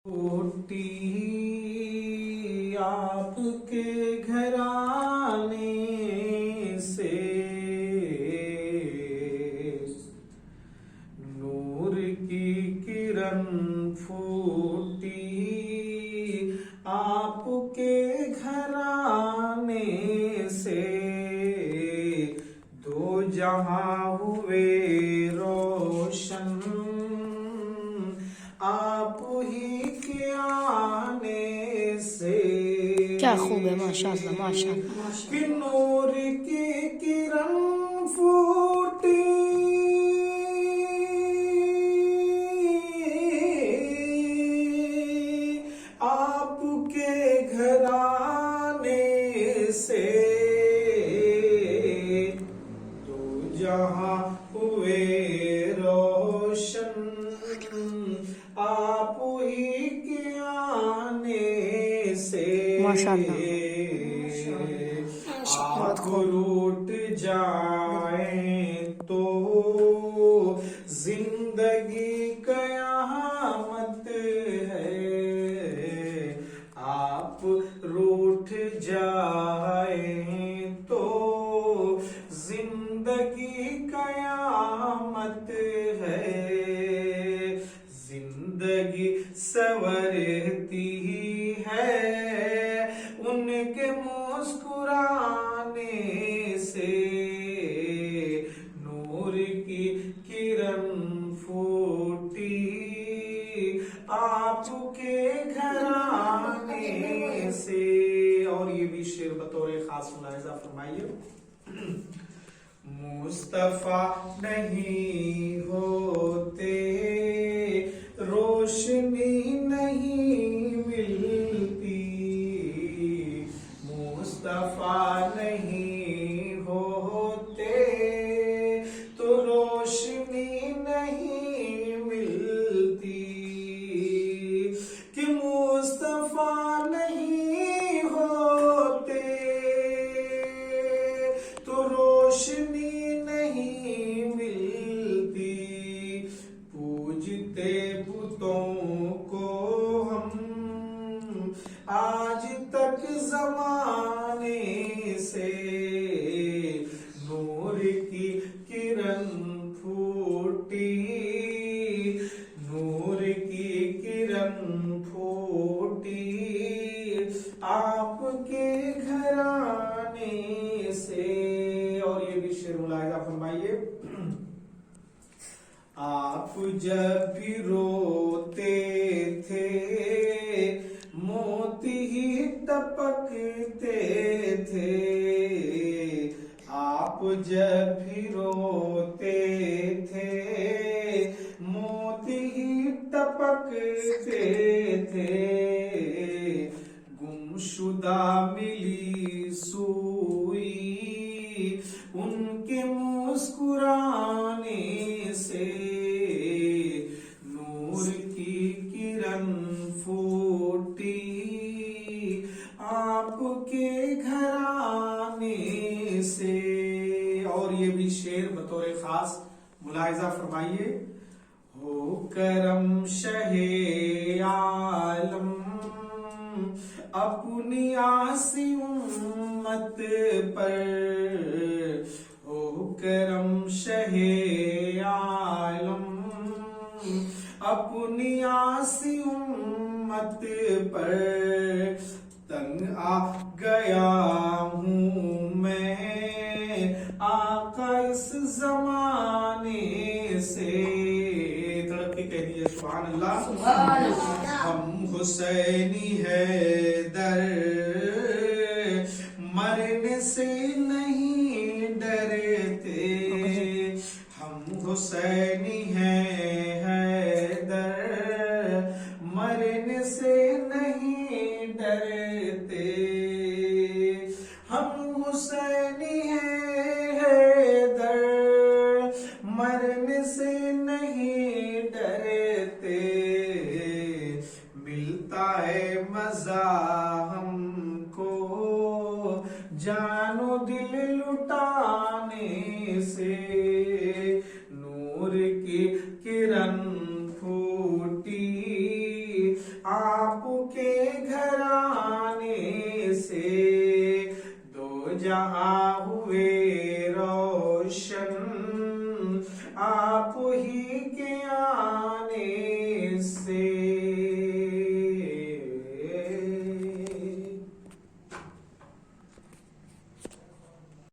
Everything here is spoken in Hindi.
रोटी आपके घराने से, नूर की किरण फूटी आपके घराने से, दो जहां हुए रोशन आप ही के आने से। क्या खूब है, माशाअल्लाह माशाअल्लाह। कि नूर की किरण फूटी आपके घराने से, तो जहां हुए रोशन आप ही के आने से। माशाअल्लाह। आप रूठ जाएं तो जिंदगी कयामत है, आप रूठ जाएं तो जिंदगी कयामत है। जिंदगी संवरती है उनके मुस्कुराने से, नूर की किरण फूटी आपके घराने से। और ये भी शेर बतौर खास मुलाहिजा फरमाइए। मुस्तफा नहीं होते रोशनी नहीं मिलती, मुस्तफा नहीं होते तो रोशनी नहीं मिलती। कि मुस्तफा नहीं होते तो रोशनी नहीं मिलती। पूजते बुतों को हम आज तक जमाने से, नूर की किरण फूटी, नूर की किरण फूटी आपके घराने से। और ये भी शेर मुलाहिजा फरमाइए। आप जब भी रोते थे मोती ही टपकते थे, आप जब भी रोते थे मोती ही टपकते थे। गुमशुदा मिली सुई उनके मुस्कुराने से, नूर की किरण फूटी आपके घराने से। और ये भी शेर बतौर खास मुलाहिजा फरमाइए। हो करम शहे आलम अपनी आसी उम्मत पर, हो करम शहे आलम अपनी आसी उम्मत पर। तंग आ गया हूँ मैं आका इस जमाने से। तड़प के कह दीजिए सुभान अल्लाह। हम हुसैनी है दर मरने से नहीं डरते, हम हुसैनी है दर मरने से नहीं डरते। हम हुसैनी है दर मरने से नहीं डरते। मिलता है मजा हम के घराने से दो जहां हुए रोशन, आप ही